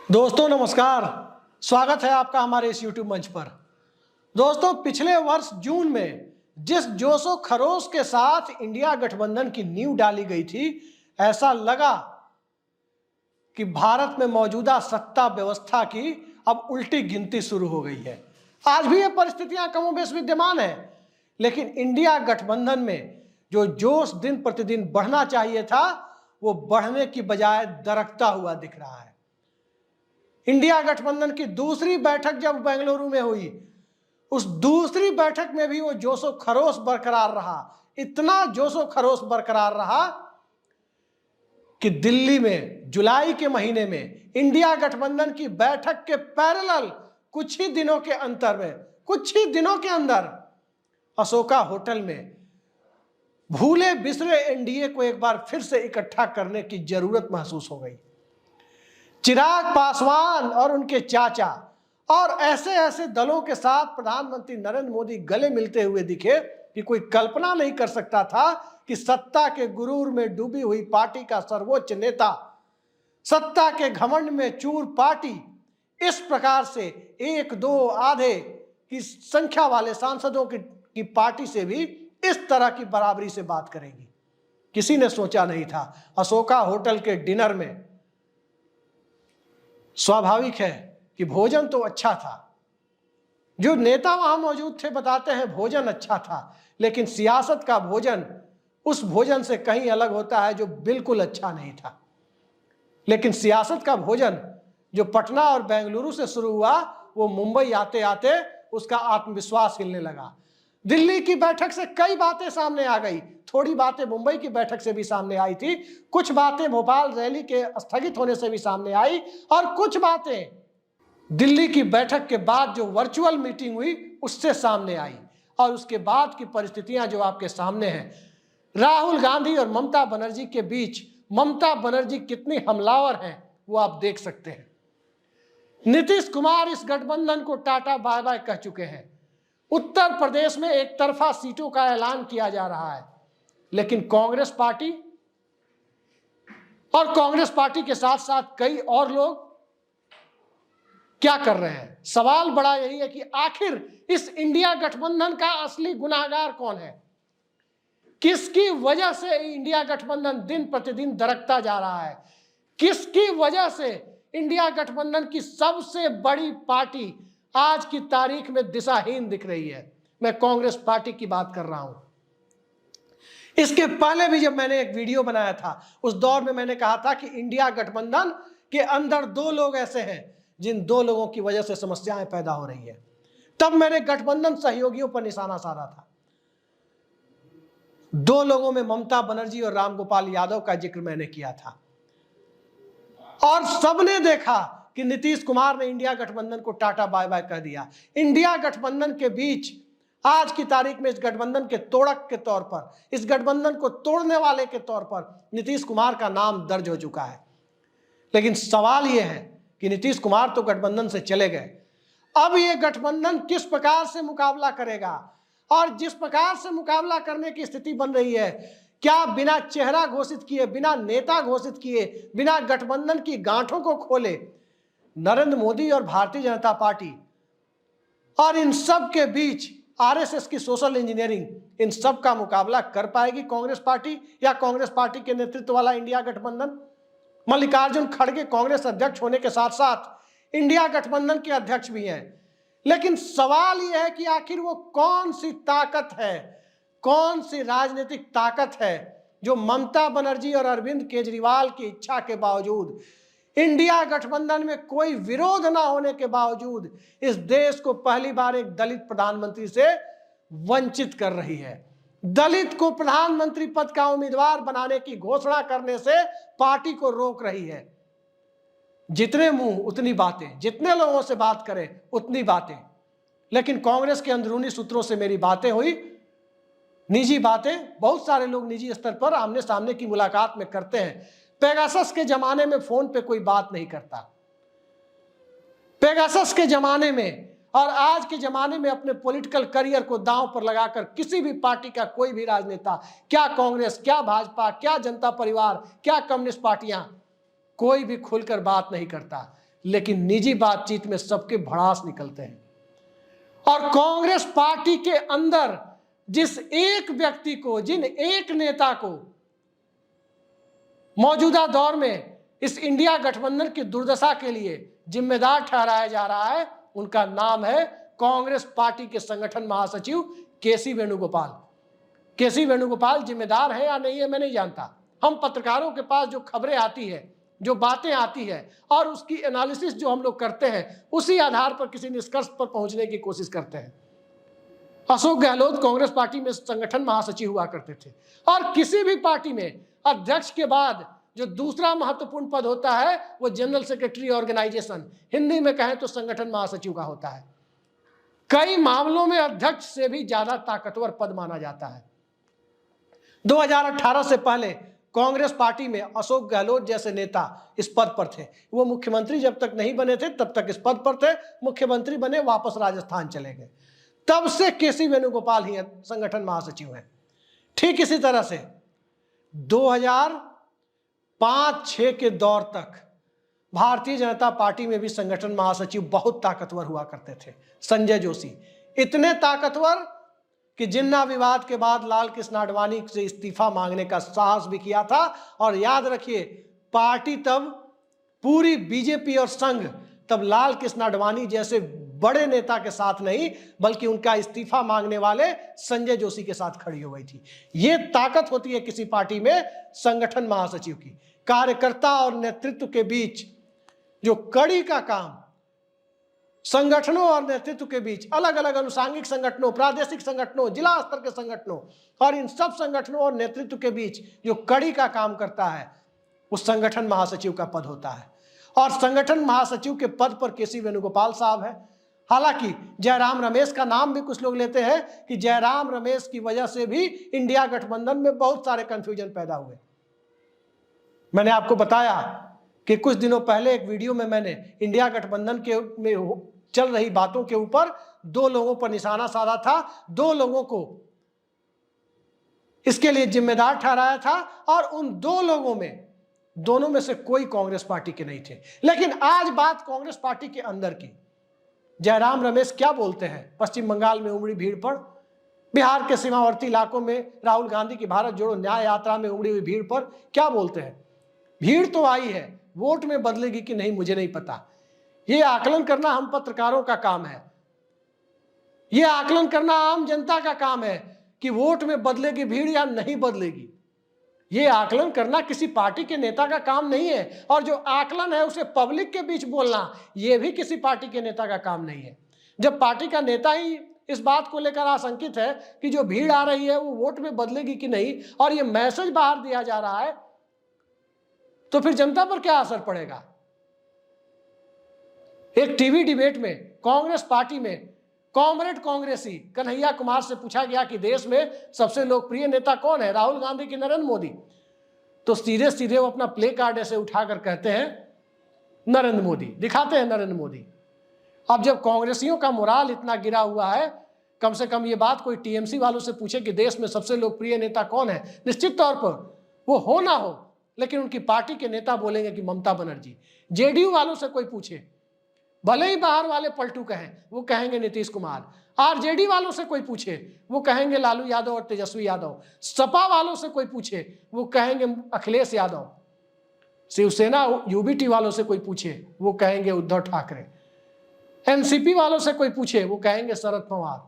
दोस्तों नमस्कार, स्वागत है आपका हमारे इस YouTube मंच पर। दोस्तों, पिछले वर्ष जून में जिस जोशो खरोश के साथ इंडिया गठबंधन की नींव डाली गई थी, ऐसा लगा कि भारत में मौजूदा सत्ता व्यवस्था की अब उल्टी गिनती शुरू हो गई है। आज भी ये परिस्थितियां कमोबेश विद्यमान है, लेकिन इंडिया गठबंधन में जो जोश दिन प्रतिदिन बढ़ना चाहिए था, वो बढ़ने की बजाय दरकता हुआ दिख रहा है। इंडिया गठबंधन की दूसरी बैठक जब बेंगलुरु में हुई, उस दूसरी बैठक में भी वो जोशो खरोश बरकरार रहा। इतना जोशो खरोश बरकरार रहा कि दिल्ली में जुलाई के महीने में इंडिया गठबंधन की बैठक के पैरेलल कुछ ही दिनों के अंदर अशोका होटल में भूले बिसरे एनडीए को एक बार फिर से इकट्ठा करने की जरूरत महसूस हो गई। चिराग पासवान और उनके चाचा और ऐसे ऐसे दलों के साथ प्रधानमंत्री नरेंद्र मोदी गले मिलते हुए दिखे कि कोई कल्पना नहीं कर सकता था कि सत्ता के गुरूर में डूबी हुई पार्टी का सर्वोच्च नेता, सत्ता के घमंड में चूर पार्टी इस प्रकार से एक दो आधे की संख्या वाले सांसदों की पार्टी से भी इस तरह की बराबरी से बात करेगी। किसी ने सोचा नहीं था। अशोका होटल के डिनर में स्वाभाविक है कि भोजन तो अच्छा था, जो नेता वहां मौजूद थे बताते हैं भोजन अच्छा था, लेकिन सियासत का भोजन उस भोजन से कहीं अलग होता है जो बिल्कुल अच्छा नहीं था। लेकिन सियासत का भोजन जो पटना और बेंगलुरु से शुरू हुआ, वो मुंबई आते आते उसका आत्मविश्वास हिलने लगा। दिल्ली की बैठक से कई बातें सामने आ गई, थोड़ी बातें मुंबई की बैठक से भी सामने आई थी, कुछ बातें भोपाल रैली के स्थगित होने से भी सामने आई, और कुछ बातें दिल्ली की बैठक के बाद जो वर्चुअल मीटिंग हुई उससे सामने आई। और उसके बाद की परिस्थितियां जो आपके सामने हैं, राहुल गांधी और ममता बनर्जी के बीच ममता बनर्जी कितनी हमलावर हैं वो आप देख सकते हैं। नीतीश कुमार इस गठबंधन को टाटा बाय बाय कह चुके हैं। उत्तर प्रदेश में एक तरफा सीटों का ऐलान किया जा रहा है, लेकिन कांग्रेस पार्टी और कांग्रेस पार्टी के साथ साथ कई और लोग क्या कर रहे हैं? सवाल बड़ा यही है कि आखिर इस इंडिया गठबंधन का असली गुनाहगार कौन है? किसकी वजह से इंडिया गठबंधन दिन प्रतिदिन दरकता जा रहा है? किसकी वजह से इंडिया गठबंधन की सबसे बड़ी पार्टी आज की तारीख में दिशाहीन दिख रही है? मैं कांग्रेस पार्टी की बात कर रहा हूं। इसके पहले भी जब मैंने एक वीडियो बनाया था, उस दौर में मैंने कहा था कि इंडिया गठबंधन के अंदर दो लोग ऐसे हैं जिन दो लोगों की वजह से समस्याएं पैदा हो रही है। तब मैंने गठबंधन सहयोगियों पर निशाना साधा था। दो लोगों में ममता बनर्जी और रामगोपाल यादव का जिक्र मैंने किया था, और सबने देखा कि नीतीश कुमार ने इंडिया गठबंधन को टाटा बाय बाय कह दिया। इंडिया गठबंधन के बीच आज की तारीख में इस गठबंधन के तोड़क के तौर पर, इस गठबंधन को तोड़ने वाले के तौर पर नीतीश कुमार का नाम दर्ज हो चुका है। लेकिन सवाल यह है कि नीतीश कुमार तो गठबंधन से चले गए, अब यह गठबंधन किस प्रकार से मुकाबला करेगा? और जिस प्रकार से मुकाबला करने की स्थिति बन रही है, क्या बिना चेहरा घोषित किए, बिना नेता घोषित किए, बिना गठबंधन की गांठों को खोले नरेंद्र मोदी और भारतीय जनता पार्टी और इन सब के बीच आरएसएस की सोशल इंजीनियरिंग, इन सब का मुकाबला कर पाएगी कांग्रेस पार्टी या कांग्रेस पार्टी के नेतृत्व वाला इंडिया गठबंधन? मल्लिकार्जुन खड़गे कांग्रेस अध्यक्ष होने के साथ साथ इंडिया गठबंधन के अध्यक्ष भी हैं, लेकिन सवाल यह है कि आखिर वो कौन सी ताकत है, कौन सी राजनीतिक ताकत है जो ममता बनर्जी और अरविंद केजरीवाल की इच्छा के बावजूद, इंडिया गठबंधन में कोई विरोध ना होने के बावजूद इस देश को पहली बार एक दलित प्रधानमंत्री से वंचित कर रही है। दलित को प्रधानमंत्री पद का उम्मीदवार बनाने की घोषणा करने से पार्टी को रोक रही है। जितने मुंह उतनी बातें, जितने लोगों से बात करें उतनी बातें। लेकिन कांग्रेस के अंदरूनी सूत्रों से मेरी बातें हुई, निजी बातें, बहुत सारे लोग निजी स्तर पर आमने सामने की मुलाकात में करते हैं। पेगासस के जमाने में फोन पे कोई बात नहीं करता। पेगासस के जमाने में और आज के जमाने में अपने पॉलिटिकल करियर को दांव पर लगाकर किसी भी पार्टी का कोई भी राजनेता, क्या कांग्रेस, क्या भाजपा, क्या जनता परिवार, क्या कम्युनिस्ट पार्टियां, कोई भी खुलकर बात नहीं करता। लेकिन निजी बातचीत में सबके भड़ास निकलते हैं। और कांग्रेस पार्टी के अंदर जिस एक व्यक्ति को, जिन एक नेता को मौजूदा दौर में इस इंडिया गठबंधन की दुर्दशा के लिए जिम्मेदार ठहराया जा रहा है, उनका नाम है कांग्रेस पार्टी के संगठन महासचिव केसी वेणुगोपाल। केसी वेणुगोपाल जिम्मेदार है या नहीं है मैं नहीं जानता। हम पत्रकारों के पास जो खबरें आती है, जो बातें आती है और उसकी एनालिसिस जो हम लोग करते हैं, उसी आधार पर किसी निष्कर्ष पर पहुंचने की कोशिश करते हैं। अशोक गहलोत कांग्रेस पार्टी में संगठन महासचिव हुआ करते थे और किसी भी पार्टी में अध्यक्ष के बाद जो दूसरा महत्वपूर्ण पद होता है वो जनरल सेक्रेटरी ऑर्गेनाइजेशन, हिंदी में कहें तो संगठन महासचिव का होता है। कई मामलों में अध्यक्ष से भी ज्यादा ताकतवर पद माना जाता है। 2018 से पहले कांग्रेस पार्टी में अशोक गहलोत जैसे नेता इस पद पर थे। वो मुख्यमंत्री जब तक नहीं बने थे तब तक इस पद पर थे, मुख्यमंत्री बने वापस राजस्थान चले गए। तब से केसी वेणुगोपाल ही संगठन महासचिव हैं। ठीक इसी तरह से 2005-6 के दौर तक भारतीय जनता पार्टी में भी संगठन महासचिव बहुत ताकतवर हुआ करते थे, संजय जोशी। इतने ताकतवर कि जिन्ना विवाद के बाद लाल कृष्ण आडवाणी से इस्तीफा मांगने का साहस भी किया था। और याद रखिए, पार्टी तब पूरी बीजेपी और संघ तब लाल कृष्ण आडवाणी जैसे बड़े नेता के साथ नहीं, बल्कि उनका इस्तीफा मांगने वाले संजय जोशी के साथ खड़ी हो गई थी। ये ताकत होती है किसी पार्टी में संगठन महासचिव की। कार्यकर्ता और नेतृत्व के बीच जो कड़ी का काम, संगठनों और नेतृत्व के बीच, अलग अलग अनुसांगिक संगठनों, प्रादेशिक संगठनों, जिला स्तर के संगठनों और इन सब संगठनों और नेतृत्व के बीच जो कड़ी का काम करता है, उस संगठन महासचिव का पद होता है। और संगठन महासचिव के पद पर केसी वेणुगोपाल साहब है। हालांकि जयराम रमेश का नाम भी कुछ लोग लेते हैं कि जयराम रमेश की वजह से भी इंडिया गठबंधन में बहुत सारे कंफ्यूजन पैदा हुए। मैंने आपको बताया कि कुछ दिनों पहले एक वीडियो में मैंने इंडिया गठबंधन के में चल रही बातों के ऊपर 2 लोगों पर निशाना साधा था, 2 लोगों को इसके लिए जिम्मेदार ठहराया था और उन 2 लोगों में, दोनों में से कोई कांग्रेस पार्टी के नहीं थे। लेकिन आज बात कांग्रेस पार्टी के अंदर की। जयराम रमेश क्या बोलते हैं पश्चिम बंगाल में उमड़ी भीड़ पर, बिहार के सीमावर्ती इलाकों में राहुल गांधी की भारत जोड़ो न्याय यात्रा में उमड़ी हुई भीड़ पर क्या बोलते हैं? भीड़ तो आई है, वोट में बदलेगी कि नहीं मुझे नहीं पता। यह आकलन करना हम पत्रकारों का काम है, यह आकलन करना आम जनता का काम है कि वोट में बदलेगी भीड़ या नहीं बदलेगी। यह आकलन करना किसी पार्टी के नेता का काम नहीं है, और जो आकलन है उसे पब्लिक के बीच बोलना यह भी किसी पार्टी के नेता का काम नहीं है। जब पार्टी का नेता ही इस बात को लेकर आशंकित है कि जो भीड़ आ रही है वो वोट में बदलेगी कि नहीं, और यह मैसेज बाहर दिया जा रहा है, तो फिर जनता पर क्या असर पड़ेगा? एक टीवी डिबेट में कांग्रेस पार्टी में कॉमरेड कांग्रेसी कन्हैया कुमार से पूछा गया कि देश में सबसे लोकप्रिय नेता कौन है, राहुल गांधी की नरेंद्र मोदी? तो सीधे सीधे वो अपना प्ले कार्ड ऐसे उठाकर कहते हैं नरेंद्र मोदी, दिखाते हैं नरेंद्र मोदी। अब जब कांग्रेसियों का मोराल इतना गिरा हुआ है, कम से कम ये बात कोई टीएमसी वालों से पूछे कि देश में सबसे लोकप्रिय नेता कौन है, निश्चित तौर पर वो हो ना हो, लेकिन उनकी पार्टी के नेता बोलेंगे कि ममता बनर्जी। जेडीयू वालों से कोई पूछे, भले ही बाहर वाले पलटू कहें, वो कहेंगे नीतीश कुमार। आरजेडी वालों से कोई पूछे वो कहेंगे लालू यादव और तेजस्वी यादव। सपा वालों से कोई पूछे वो कहेंगे अखिलेश यादव। शिवसेना यूबीटी वालों से कोई पूछे वो कहेंगे उद्धव ठाकरे। एनसीपी वालों से कोई पूछे वो कहेंगे शरद पवार।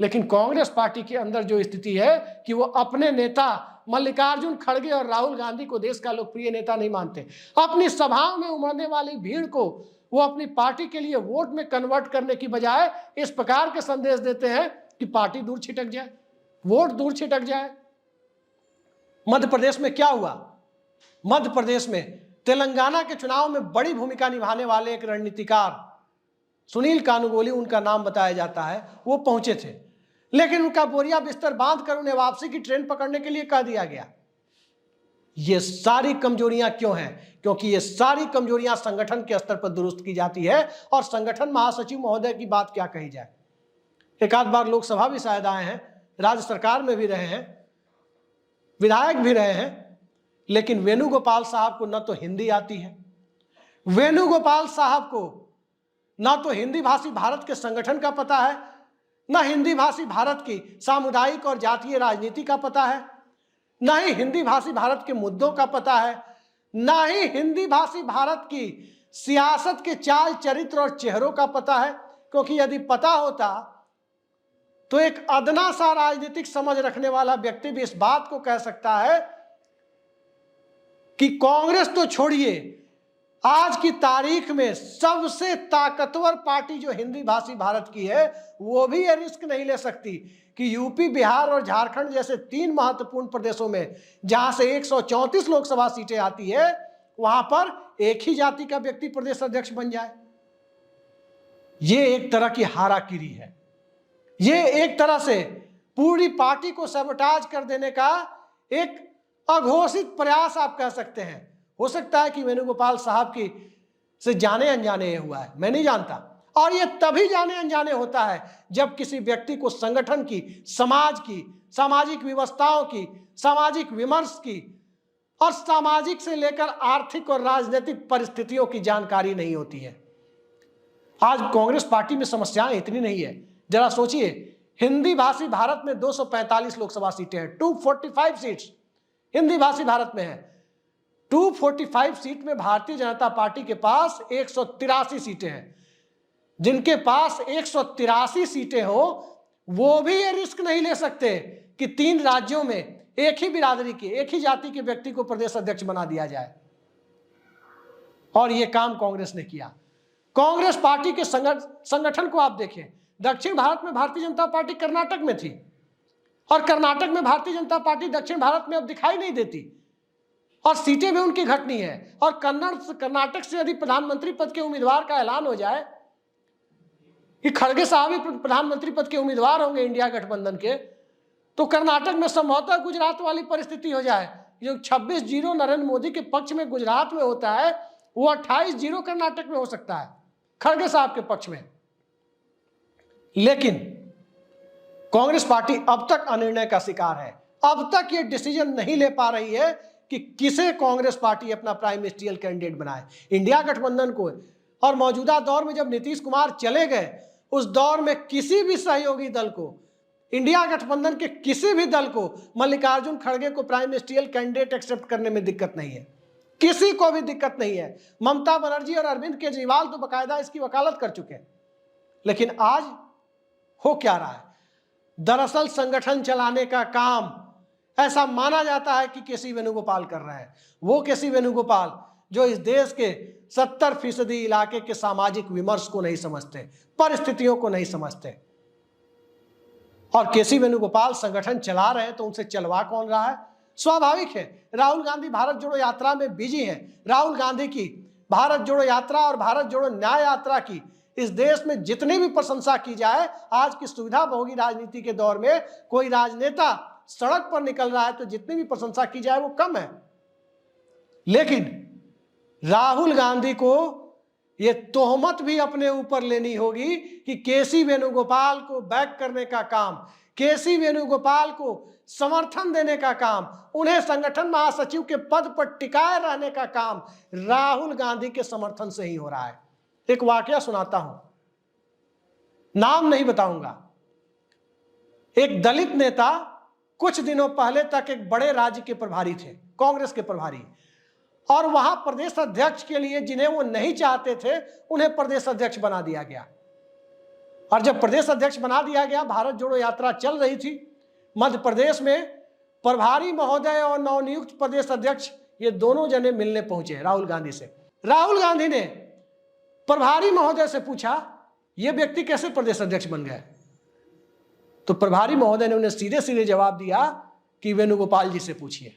लेकिन कांग्रेस पार्टी के अंदर जो स्थिति है कि वो अपने नेता मल्लिकार्जुन खड़गे और राहुल गांधी को देश का लोकप्रिय नेता नहीं मानते। अपनी सभाओं में उमड़ने वाली भीड़ को वो अपनी पार्टी के लिए वोट में कन्वर्ट करने की बजाय इस प्रकार के संदेश देते हैं कि पार्टी दूर छिटक जाए, वोट दूर छिटक जाए। मध्य प्रदेश में क्या हुआ? मध्य प्रदेश में तेलंगाना के चुनाव में बड़ी भूमिका निभाने वाले एक रणनीतिकार सुनील कानुगोली, उनका नाम बताया जाता है, वो पहुंचे थे, लेकिन उनका बोरिया बिस्तर बांध कर उन्हें वापसी की ट्रेन पकड़ने के लिए कह दिया गया। ये सारी कमजोरियां क्यों हैं? क्योंकि ये सारी कमजोरियां संगठन के स्तर पर दुरुस्त की जाती है। और संगठन महासचिव महोदय की बात क्या कही जाए, एक आध बार लोकसभा भी शायद आए हैं, राज्य सरकार में भी रहे हैं, विधायक भी रहे हैं, लेकिन वेणुगोपाल साहब को न तो हिंदी आती है, वेणुगोपाल साहब को ना तो हिंदी भाषी भारत के संगठन का पता है, ना हिंदी भाषी भारत की सामुदायिक और जातीय राजनीति का पता है, ना ही हिंदी भाषी भारत के मुद्दों का पता है, ना ही हिंदी भाषी भारत की सियासत के चाल चरित्र और चेहरों का पता है। क्योंकि यदि पता होता तो एक अदना सा राजनीतिक समझ रखने वाला व्यक्ति भी इस बात को कह सकता है कि कांग्रेस तो छोड़िए, आज की तारीख में सबसे ताकतवर पार्टी जो हिंदी भाषी भारत की है वो भी ये रिस्क नहीं ले सकती कि यूपी, बिहार और झारखंड जैसे 3 महत्वपूर्ण प्रदेशों में जहां से 134 लोकसभा सीटें आती है वहां पर एक ही जाति का व्यक्ति प्रदेश अध्यक्ष बन जाए। ये एक तरह की हाराकिरी है, ये एक तरह से पूरी पार्टी को सैबोटाज कर देने का एक अघोषित प्रयास आप कह सकते हैं। हो सकता है कि वेणुगोपाल साहब की से जाने अनजाने ये हुआ है, मैं नहीं जानता। और ये तभी जाने अनजाने होता है जब किसी व्यक्ति को संगठन की, समाज की, सामाजिक व्यवस्थाओं की, सामाजिक विमर्श की और सामाजिक से लेकर आर्थिक और राजनीतिक परिस्थितियों की जानकारी नहीं होती है। आज कांग्रेस पार्टी में समस्याएं इतनी नहीं है, जरा सोचिए, हिंदी भाषी भारत में 245 लोकसभा सीटें हैं, 245 सीट्स हिंदी भाषी भारत में है। 245 सीट में भारतीय जनता पार्टी के पास 183 सीटें हैं। जिनके पास 183 सीटें हो वो भी ये रिस्क नहीं ले सकते कि 3 राज्यों में एक ही बिरादरी के, एक ही जाति के व्यक्ति को प्रदेश अध्यक्ष बना दिया जाए। और ये काम कांग्रेस ने किया। कांग्रेस पार्टी के संगठन को आप देखें, दक्षिण भारत में भारतीय जनता पार्टी कर्नाटक में थी और कर्नाटक में भारतीय जनता पार्टी दक्षिण भारत में अब दिखाई नहीं देती और सीटें भी उनकी घटनी है। और कर्नाटक से यदि प्रधानमंत्री पद के उम्मीदवार का ऐलान हो जाए कि खड़गे साहब ही प्रधानमंत्री पद के उम्मीदवार होंगे इंडिया गठबंधन के, तो कर्नाटक में संभवतः गुजरात वाली परिस्थिति हो जाए। जो 26-0 नरेंद्र मोदी के पक्ष में गुजरात में होता है वो 28-0 कर्नाटक में हो सकता है खड़गे साहब के पक्ष में। लेकिन कांग्रेस पार्टी अब तक अनिर्णय का शिकार है। अब तक ये डिसीजन नहीं ले पा रही है कि किसे कांग्रेस पार्टी अपना प्राइम मिनिस्टरियल कैंडिडेट बनाए। इंडिया गठबंधन को, और मौजूदा दौर में जब नीतीश कुमार चले गए उस दौर में किसी भी सहयोगी दल को, इंडिया गठबंधन के किसी भी दल को मल्लिकार्जुन खड़गे को प्राइम मिनिस्टरियल कैंडिडेट एक्सेप्ट करने में दिक्कत नहीं है, किसी को भी दिक्कत नहीं है। ममता बनर्जी और अरविंद केजरीवाल तो बाकायदा इसकी वकालत कर चुके हैं। लेकिन आज हो क्या रहा है? दरअसल संगठन चलाने का काम ऐसा माना जाता है कि केसी वेणुगोपाल कर रहे हैं। वो केसी वेणुगोपाल जो इस देश के 70% इलाके के सामाजिक विमर्श को नहीं समझते, परिस्थितियों को नहीं समझते। और केसी वेणुगोपाल संगठन चला रहे हैं तो उनसे चलवा कौन रहा है? स्वाभाविक है, राहुल गांधी भारत जोड़ो यात्रा में बिजी हैं। राहुल गांधी की भारत जोड़ो यात्रा और भारत जोड़ो न्याय यात्रा की इस देश में जितनी भी प्रशंसा की जाए, आज की सुविधा भोगी राजनीति के दौर में कोई राजनेता सड़क पर निकल रहा है तो जितनी भी प्रशंसा की जाए वो कम है। लेकिन राहुल गांधी को ये तोहमत भी अपने ऊपर लेनी होगी कि केसी वेणुगोपाल को बैक करने का काम, केसी वेणुगोपाल को समर्थन देने का काम, उन्हें संगठन महासचिव के पद पर टिकाए रहने का काम राहुल गांधी के समर्थन से ही हो रहा है। एक वाकया सुनाता हूं, नाम नहीं बताऊंगा। एक दलित नेता कुछ दिनों पहले तक एक बड़े राज्य के प्रभारी थे, कांग्रेस के प्रभारी, और वहां प्रदेश अध्यक्ष के लिए जिन्हें वो नहीं चाहते थे उन्हें प्रदेश अध्यक्ष बना दिया गया। और जब प्रदेश अध्यक्ष बना दिया गया, भारत जोड़ो यात्रा चल रही थी मध्य प्रदेश में, प्रभारी महोदय और नवनियुक्त प्रदेश अध्यक्ष ये दोनों जने मिलने पहुंचे राहुल गांधी से। राहुल गांधी ने प्रभारी महोदय से पूछा ये व्यक्ति कैसे प्रदेश अध्यक्ष बन गए? तो प्रभारी महोदय ने उन्हें सीधे सीधे जवाब दिया कि वेणुगोपाल जी से पूछिए।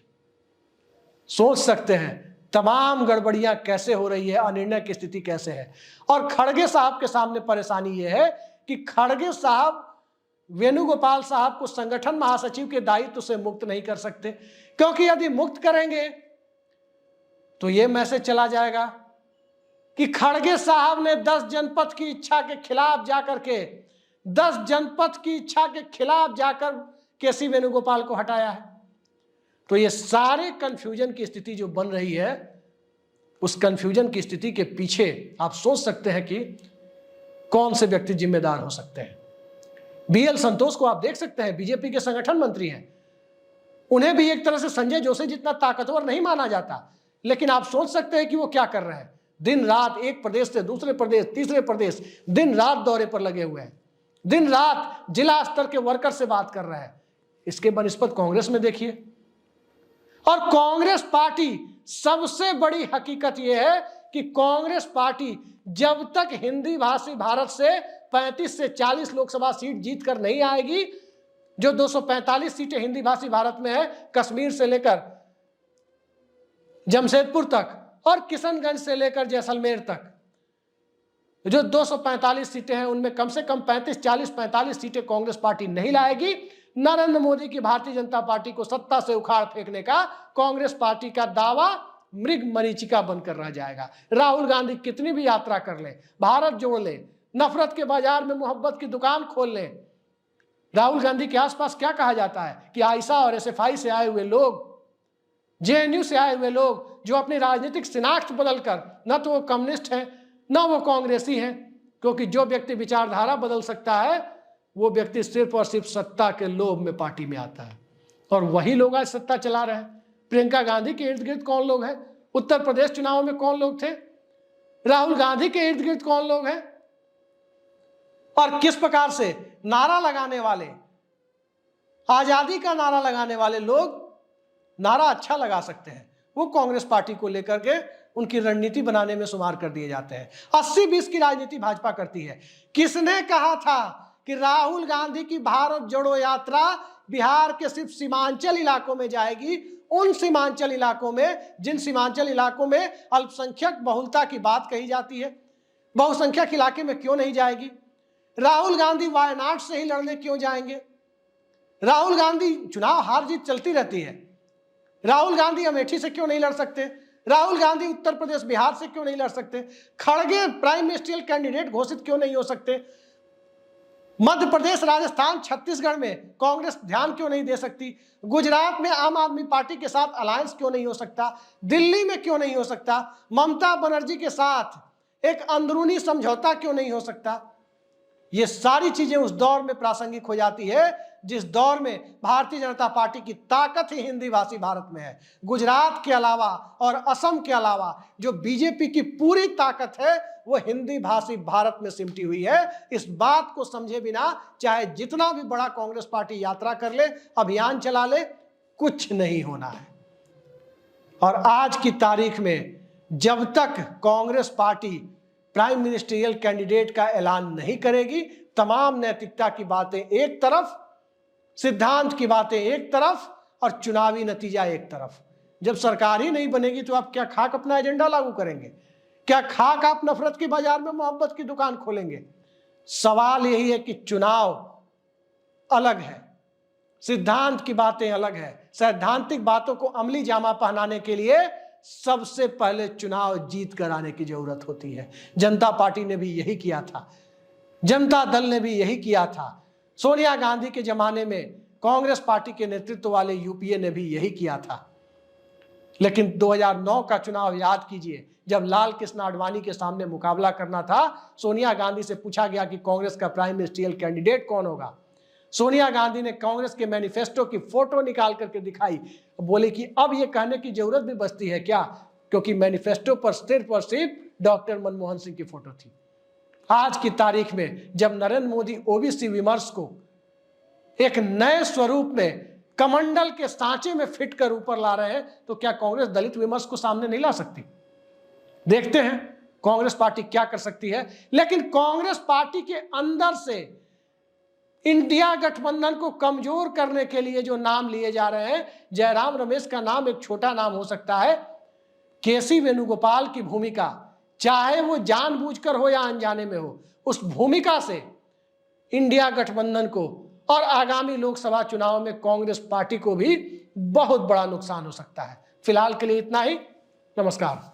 सोच सकते हैं तमाम गड़बड़ियां कैसे हो रही है, अनिर्णय की स्थिति कैसे है। और खड़गे साहब के सामने परेशानी यह है कि खड़गे साहब वेणुगोपाल साहब को संगठन महासचिव के दायित्व से मुक्त नहीं कर सकते, क्योंकि यदि मुक्त करेंगे तो यह मैसेज चला जाएगा कि खड़गे साहब ने 10 जनपद की इच्छा के खिलाफ जाकर के 10 जनपद की इच्छा के खिलाफ जाकर केसी वेणुगोपाल को हटाया है। तो ये सारे कंफ्यूजन की स्थिति जो बन रही है उस कंफ्यूजन की स्थिति के पीछे आप सोच सकते हैं कि कौन से व्यक्ति जिम्मेदार हो सकते हैं। बीएल संतोष को आप देख सकते हैं, बीजेपी के संगठन मंत्री हैं। उन्हें भी एक तरह से संजय जोशी जितना ताकतवर नहीं माना जाता, लेकिन आप सोच सकते हैं कि वो क्या कर रहे हैं। दिन रात एक प्रदेश से दूसरे प्रदेश, तीसरे प्रदेश, दिन रात दौरे पर लगे हुए हैं, दिन रात जिला स्तर के वर्कर से बात कर रहे हैं। इसके बनिस्पत कांग्रेस में देखिए, और कांग्रेस पार्टी, सबसे बड़ी हकीकत यह है कि कांग्रेस पार्टी जब तक हिंदी भाषी भारत से 35 से 40 लोकसभा सीट जीतकर नहीं आएगी, जो 245 सीटें हिंदी भाषी भारत में है, कश्मीर से लेकर जमशेदपुर तक और किशनगंज से लेकर जैसलमेर तक, जो 245 सीटें हैं, उनमें कम से कम 35, 40, 45 सीटें कांग्रेस पार्टी नहीं लाएगी। नरेंद्र मोदी की भारतीय जनता पार्टी को सत्ता से उखाड़ फेंकने का कांग्रेस पार्टी का दावा मृग मरीचिका बनकर रह जाएगा। राहुल गांधी कितनी भी यात्रा कर ले, भारत जोड़ ले, नफरत के बाजार में मोहब्बत की दुकान खोल ले, राहुल गांधी के आसपास क्या कहा जाता है कि आयशा और एसएफआई से आए हुए लोग, जेएनयू से आए हुए लोग, जो अपनी राजनीतिक शिनाख्त बदलकर न तो वो कम्युनिस्ट हैं न वो कांग्रेसी हैं, क्योंकि जो व्यक्ति विचारधारा बदल सकता है वो व्यक्ति सिर्फ और सिर्फ सत्ता के लोभ में पार्टी में आता है। और वही लोग आज सत्ता चला रहे हैं। प्रियंका गांधी के इर्द गिर्द कौन लोग हैं? उत्तर प्रदेश चुनाव में कौन लोग थे? राहुल गांधी के इर्द गिर्द कौन लोग हैं? और किस प्रकार से नारा लगाने वाले, आजादी का नारा लगाने वाले लोग नारा अच्छा लगा सकते हैं, वो कांग्रेस पार्टी को लेकर के उनकी रणनीति बनाने में शुमार कर दिए जाते हैं। 80-20 की राजनीति भाजपा करती है। किसने कहा था कि राहुल गांधी की भारत जोड़ो यात्रा बिहार के सिर्फ सीमांचल इलाकों में जाएगी? उन सीमांचल इलाकों में, जिन सीमांचल इलाकों में अल्पसंख्यक बहुलता की बात कही जाती है, बहुसंख्यक इलाके में क्यों नहीं जाएगी? राहुल गांधी वायनाड से ही लड़ने क्यों जाएंगे? राहुल गांधी, चुनाव हार जीत चलती रहती है, राहुल गांधी अमेठी से क्यों नहीं लड़ सकते? राहुल गांधी उत्तर प्रदेश बिहार से क्यों नहीं लड़ सकते? खड़गे प्राइम मिनिस्ट्रियल कैंडिडेट घोषित क्यों नहीं हो सकते? मध्य प्रदेश, राजस्थान, छत्तीसगढ़ में कांग्रेस ध्यान क्यों नहीं दे सकती? गुजरात में आम आदमी पार्टी के साथ अलायंस क्यों नहीं हो सकता? दिल्ली में क्यों नहीं हो सकता? ममता बनर्जी के साथ एक अंदरूनी समझौता क्यों नहीं हो सकता? ये सारी चीजें उस दौर में प्रासंगिक हो जाती है जिस दौर में भारतीय जनता पार्टी की ताकत ही हिंदी भाषी भारत में है। गुजरात के अलावा और असम के अलावा जो बीजेपी की पूरी ताकत है वो हिंदी भाषी भारत में सिमटी हुई है। इस बात को समझे बिना चाहे जितना भी बड़ा कांग्रेस पार्टी यात्रा कर ले, अभियान चला ले, कुछ नहीं होना है। और आज की तारीख में जब तक Congress party prime ministerial candidate का ऐलान नहीं करेगी, तमाम नैतिकता की बातें एक तरफ, सिद्धांत की बातें एक तरफ और चुनावी नतीजा एक तरफ। जब सरकार ही नहीं बनेगी तो आप क्या खाक अपना एजेंडा लागू करेंगे? क्या खाक आप नफरत के बाजार में मोहब्बत की दुकान खोलेंगे? सवाल यही है कि चुनाव अलग है, सिद्धांत की बातें अलग है। सैद्धांतिक बातों को अमली जामा पहनाने के लिए सबसे पहले चुनाव जीत कर आने की जरूरत होती है। जनता पार्टी ने भी यही किया था, जनता दल ने भी यही किया था, सोनिया गांधी के जमाने में कांग्रेस पार्टी के नेतृत्व वाले यूपीए ने भी यही किया था। लेकिन 2009 का चुनाव याद कीजिए, जब लाल कृष्ण आडवाणी के सामने मुकाबला करना था, सोनिया गांधी से पूछा गया कि कांग्रेस का प्राइम मिनिस्ट्रियल कैंडिडेट कौन होगा। सोनिया गांधी ने कांग्रेस के मैनिफेस्टो की फोटो निकाल करके दिखाई, बोले कि अब ये कहने की जरूरत भी बचती है क्या, क्योंकि मैनिफेस्टो पर सिर्फ और सिर्फ डॉक्टर मनमोहन सिंह की फोटो थी। आज की तारीख में जब नरेंद्र मोदी ओबीसी विमर्श को एक नए स्वरूप में कमंडल के सांचे में फिट कर ऊपर ला रहे हैं, तो क्या कांग्रेस दलित विमर्श को सामने नहीं ला सकती? देखते हैं कांग्रेस पार्टी क्या कर सकती है। लेकिन कांग्रेस पार्टी के अंदर से इंडिया गठबंधन को कमजोर करने के लिए जो नाम लिए जा रहे हैं, जयराम रमेश का नाम एक छोटा नाम हो सकता है, केसी वेणुगोपाल की भूमिका, चाहे वो जानबूझकर हो या अनजाने में हो, उस भूमिका से इंडिया गठबंधन को और आगामी लोकसभा चुनाव में कांग्रेस पार्टी को भी बहुत बड़ा नुकसान हो सकता है। फिलहाल के लिए इतना ही। नमस्कार।